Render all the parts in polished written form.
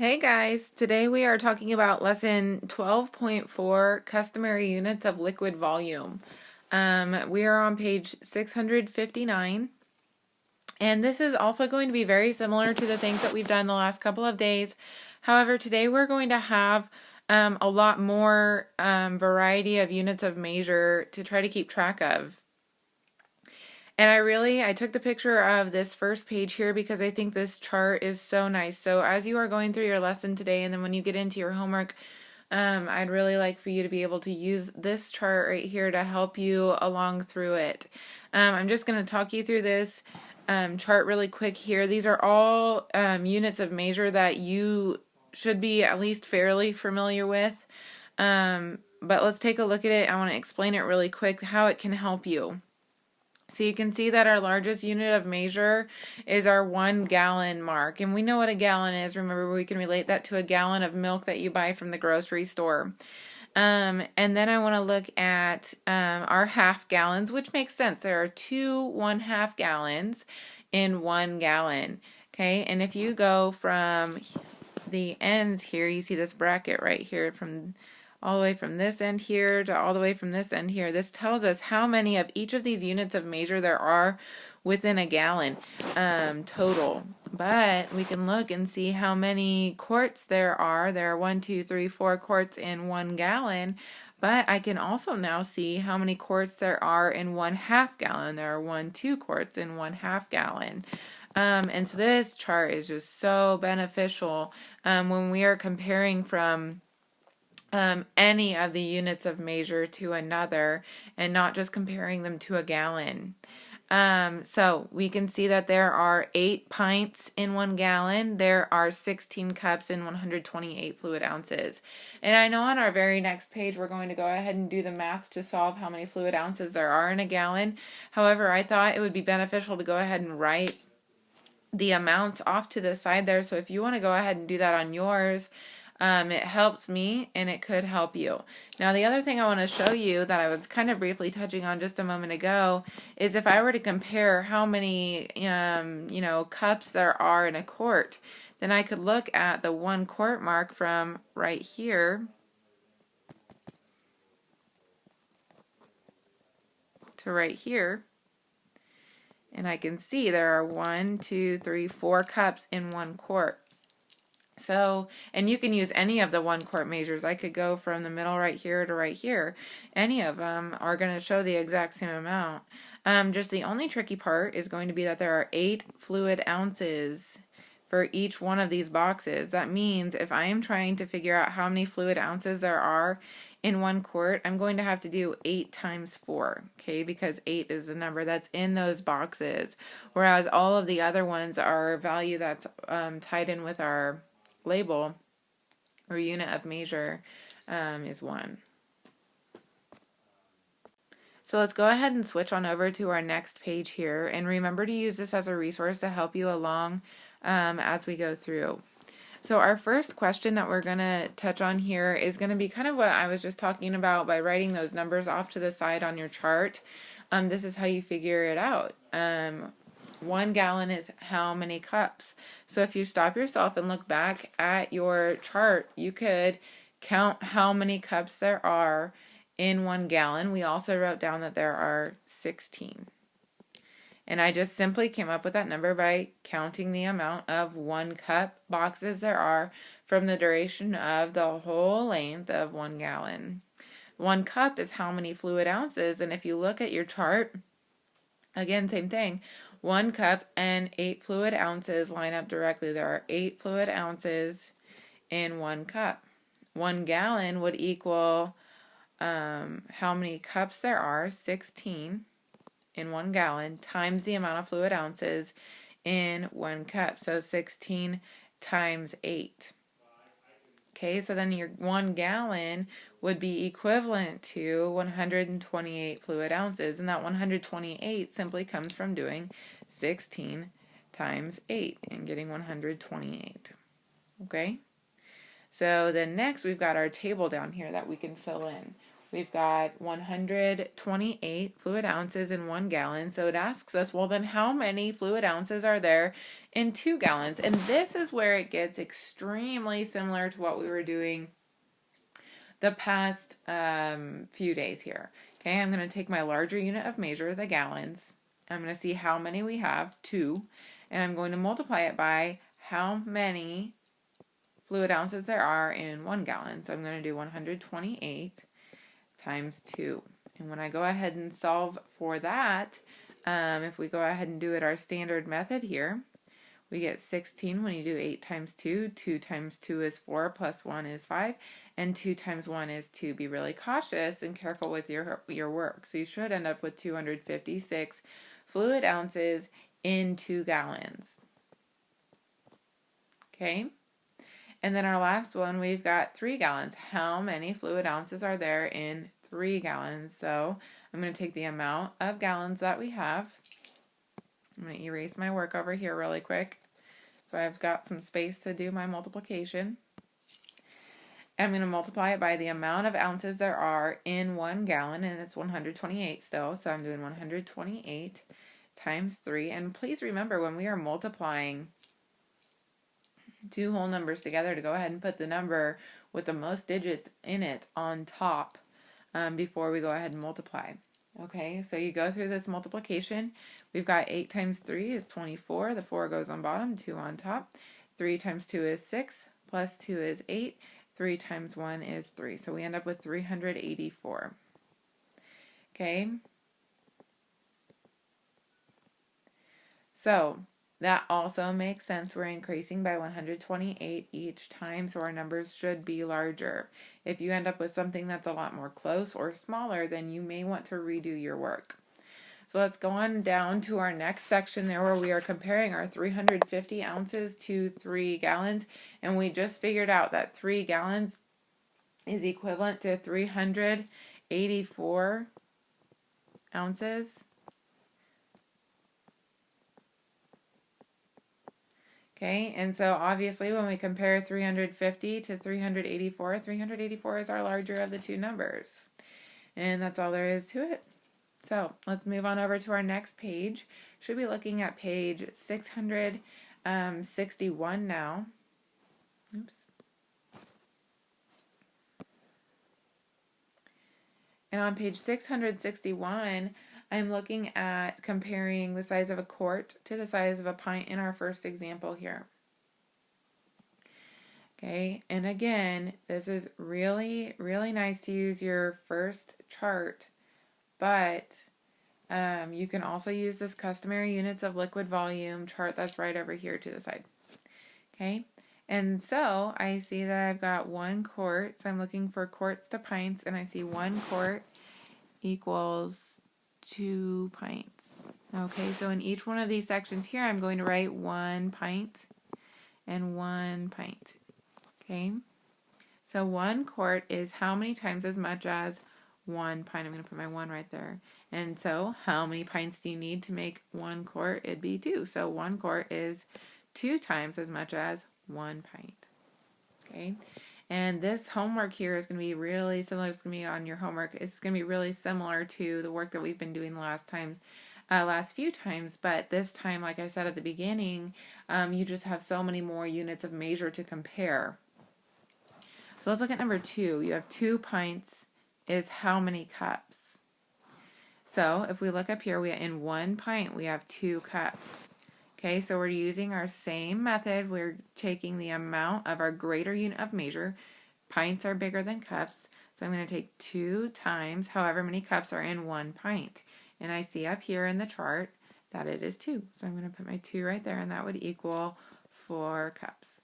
Hey guys, today we are talking about lesson 12.4, customary units of liquid volume. We are on page 659, and this is also going to be very similar to the things that we've done the last couple of days. However, today we're going to have a lot more variety of units of measure to try to keep track of. And I took the picture of this first page here because I think this chart is so nice. So as you are going through your lesson today, and then when you get into your homework, I'd really like for you to be able to use this chart right here to help you along through it. I'm just going to talk you through this chart really quick here. These are all units of measure that you should be at least fairly familiar with. But let's take a look at it. I want to explain it really quick, how it can help you. So you can see that our largest unit of measure is our 1 gallon mark. And we know what a gallon is. Remember, we can relate that to a gallon of milk that you buy from the grocery store. And then I want to look at our half gallons, which makes sense. There are 2 1/2 gallons in 1 gallon. Okay, and if you go from the ends here, you see this bracket right here from all the way from this end here to all the way from this end here. This tells us how many of each of these units of measure there are within a gallon total. But we can look and see how many quarts there are. There are 1, 2, 3, 4 quarts in 1 gallon. But I can also now see how many quarts there are in 1/2 gallon. There are 1, 2 quarts in 1/2 gallon. And so this chart is just so beneficial when we are comparing from any of the units of measure to another and not just comparing them to a gallon. So we can see that there are 8 pints in 1 gallon. There are 16 cups in 128 fluid ounces. And I know on our very next page we're going to go ahead and do the math to solve how many fluid ounces there are in a gallon. However, I thought it would be beneficial to go ahead and write the amounts off to the side there. So if you want to go ahead and do that on yours, it helps me and it could help you. Now, the other thing I want to show you that I was kind of briefly touching on just a moment ago is if I were to compare how many, cups there are in a quart, then I could look at the 1 quart mark from right here to right here. And I can see there are 1, 2, 3, 4 cups in 1 quart. So, and you can use any of the 1 quart measures. I could go from the middle right here to right here. Any of them are going to show the exact same amount. Just the only tricky part is going to be that there are 8 fluid ounces for each one of these boxes. That means if I am trying to figure out how many fluid ounces there are in 1 quart, I'm going to have to do 8 times 4, okay, because 8 is the number that's in those boxes, whereas all of the other ones are a value that's tied in with our label or unit of measure is 1. So let's go ahead and switch on over to our next page here, and remember to use this as a resource to help you along as we go through. So our first question that we're going to touch on here is going to be kind of what I was just talking about by writing those numbers off to the side on your chart. This is how you figure it out. 1 gallon is how many cups. So if you stop yourself and look back at your chart, you could count how many cups there are in 1 gallon. We also wrote down that there are 16. And I just simply came up with that number by counting the amount of 1 cup boxes there are from the duration of the whole length of 1 gallon. 1 cup is how many fluid ounces, and if you look at your chart, again, same thing. 1 cup and 8 fluid ounces line up directly. There are 8 fluid ounces in 1 cup. 1 gallon would equal how many cups there are, 16 in 1 gallon, times the amount of fluid ounces in 1 cup. So 16 times 8. Okay, so then your 1 gallon would be equivalent to 128 fluid ounces, and that 128 simply comes from doing 16 times 8 and getting 128. Okay, so then next we've got our table down here that we can fill in. we've got 128 fluid ounces in 1 gallon. So it asks us, well, then how many fluid ounces are there in 2 gallons? And this is where it gets extremely similar to what we were doing the past few days here. Okay, I'm going to take my larger unit of measure, the gallons. I'm going to see how many we have, 2, and I'm going to multiply it by how many fluid ounces there are in 1 gallon. So I'm going to do 128 times 2. And when I go ahead and solve for that, if we go ahead and do it our standard method here, we get 16 when you do 8 times 2. 2 times 2 is 4, plus 1 is 5, and 2 times 1 is 2. Be really cautious and careful with your work. So you should end up with 256 fluid ounces in 2 gallons. Okay? And then our last one, we've got 3 gallons. How many fluid ounces are there in 3 gallons? So I'm going to take the amount of gallons that we have. I'm going to erase my work over here really quick. So I've got some space to do my multiplication. I'm going to multiply it by the amount of ounces there are in 1 gallon, and it's 128 still. So I'm doing 128 times 3. And please remember, when we are multiplying two whole numbers together, to go ahead and put the number with the most digits in it on top before we go ahead and multiply. Okay, so you go through this multiplication. We've got 8 times 3 is 24. The 4 goes on bottom, 2 on top. 3 times 2 is 6, plus 2 is 8. 3 times 1 is 3. So we end up with 384. Okay. So that also makes sense. We're increasing by 128 each time, so our numbers should be larger. If you end up with something that's a lot more close or smaller, then you may want to redo your work. So let's go on down to our next section there, where we are comparing our 350 ounces to 3 gallons. And we just figured out that 3 gallons is equivalent to 384 ounces. Okay, and so obviously when we compare 350 to 384, 384 is our larger of the two numbers. And that's all there is to it. So let's move on over to our next page. Should be looking at page 661 now. Oops. And on page 661, I'm looking at comparing the size of a quart to the size of a pint in our first example here. Okay, and again, this is really, really nice to use your first chart, but you can also use this customary units of liquid volume chart that's right over here to the side. Okay, and so I see that I've got 1 quart, so I'm looking for quarts to pints, and I see 1 quart equals 2 pints. Okay, so in each one of these sections here, I'm going to write 1 pint and 1 pint. Okay, so 1 quart is how many times as much as 1 pint. I'm going to put my 1 right there. And so how many pints do you need to make 1 quart? It'd be 2. So 1 quart is 2 times as much as 1 pint. Okay, and this homework here is going to be really similar. It's going to be on your homework. It's going to be really similar to the work that we've been doing the last few times, but this time, like I said at the beginning, you just have so many more units of measure to compare. So let's look at number 2. You have 2 pints is how many cups? So if we look up here, in 1 pint, we have 2 cups. Okay, so we're using our same method. We're taking the amount of our greater unit of measure. Pints are bigger than cups. So I'm going to take 2 times however many cups are in 1 pint. And I see up here in the chart that it is 2. So I'm going to put my 2 right there, and that would equal 4 cups.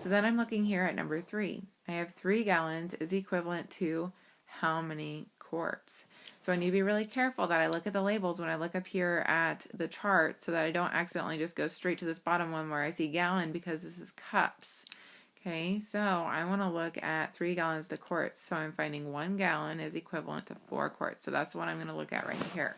So then I'm looking here at number 3. I have 3 gallons is equivalent to how many quarts? So I need to be really careful that I look at the labels when I look up here at the chart, so that I don't accidentally just go straight to this bottom one where I see gallon, because this is cups. Okay, so I want to look at 3 gallons to quarts. So I'm finding 1 gallon is equivalent to 4 quarts. So that's what I'm going to look at right here.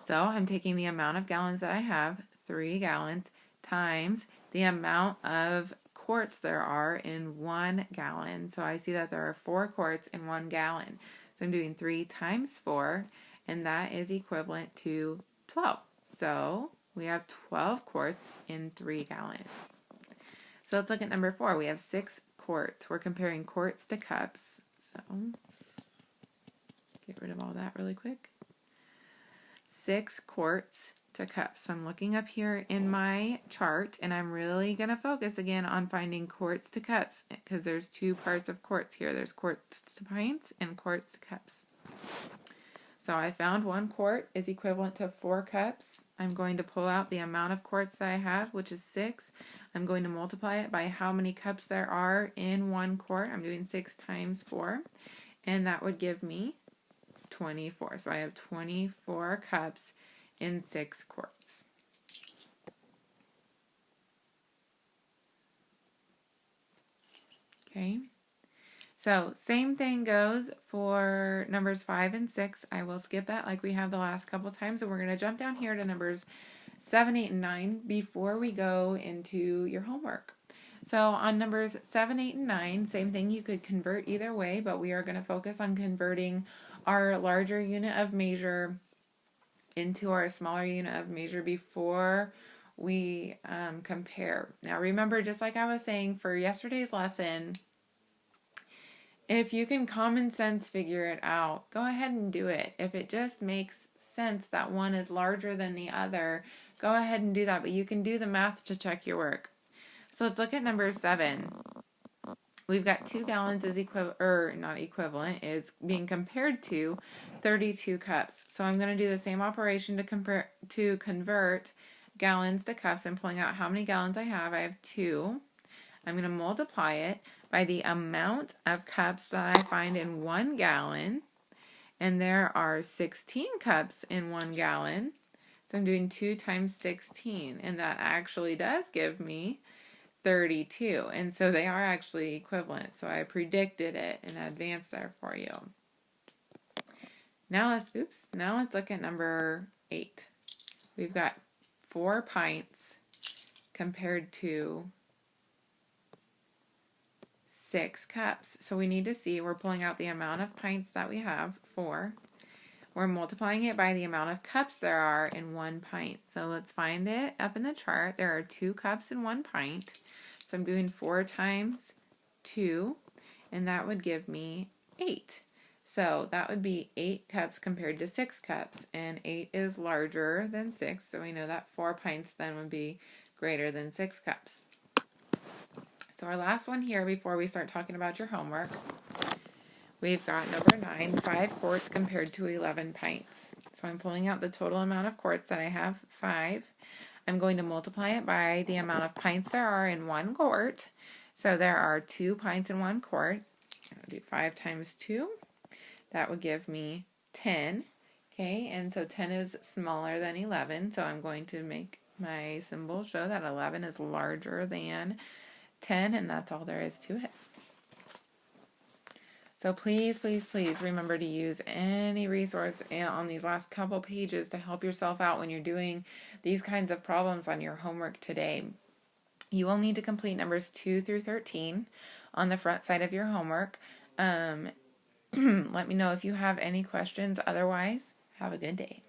So I'm taking the amount of gallons that I have, 3 gallons, times the amount of quarts there are in 1 gallon. So I see that there are 4 quarts in 1 gallon. So I'm doing 3 times 4, and that is equivalent to 12. So we have 12 quarts in 3 gallons. So let's look at number 4. We have 6 quarts. We're comparing quarts to cups. So get rid of all that really quick. 6 quarts to cups. So I'm looking up here in my chart, and I'm really going to focus again on finding quarts to cups, because there's 2 parts of quarts here. There's quarts to pints and quarts to cups. So I found 1 quart is equivalent to 4 cups. I'm going to pull out the amount of quarts that I have, which is 6. I'm going to multiply it by how many cups there are in 1 quart. I'm doing 6 times 4, and that would give me 24. So I have 24 cups in 6 quarts. Okay. So same thing goes for numbers 5 and 6. I will skip that like we have the last couple times, and we're going to jump down here to numbers 7, 8, and 9 before we go into your homework. So on numbers 7, 8, and 9, same thing. You could convert either way, but we are going to focus on converting our larger unit of measure into our smaller unit of measure before we compare. Now remember, just like I was saying for yesterday's lesson, if you can common sense figure it out, go ahead and do it. If it just makes sense that one is larger than the other, go ahead and do that, but you can do the math to check your work. So let's look at number 7. We've got 2 gallons is is being compared to 32 cups. So I'm going to do the same operation to convert gallons to cups. I'm pulling out how many gallons I have. I have 2. I'm going to multiply it by the amount of cups that I find in 1 gallon. And there are 16 cups in 1 gallon. So I'm doing 2 times 16. And that actually does give me 32. And so they are actually equivalent. So I predicted it in advance there for you. Now let's look at number 8. We've got 4 pints compared to 6 cups. So we need to see, we're pulling out the amount of pints that we have, 4. We're multiplying it by the amount of cups there are in 1 pint. So let's find it up in the chart. There are 2 cups in 1 pint. So I'm doing 4 times 2, and that would give me 8. So that would be 8 cups compared to 6 cups, and 8 is larger than 6, so we know that 4 pints then would be greater than 6 cups. So our last one here before we start talking about your homework, we've got number 9, 5 quarts compared to 11 pints. So I'm pulling out the total amount of quarts that I have, 5. I'm going to multiply it by the amount of pints there are in 1 quart. So there are 2 pints in 1 quart. I'll do 5 times 2. That would give me 10. Okay, and so 10 is smaller than 11. So I'm going to make my symbol show that 11 is larger than 10, and that's all there is to it. So please, please, please remember to use any resource on these last couple pages to help yourself out when you're doing these kinds of problems on your homework today. You will need to complete numbers 2 through 13 on the front side of your homework. Let me know if you have any questions. Otherwise, have a good day.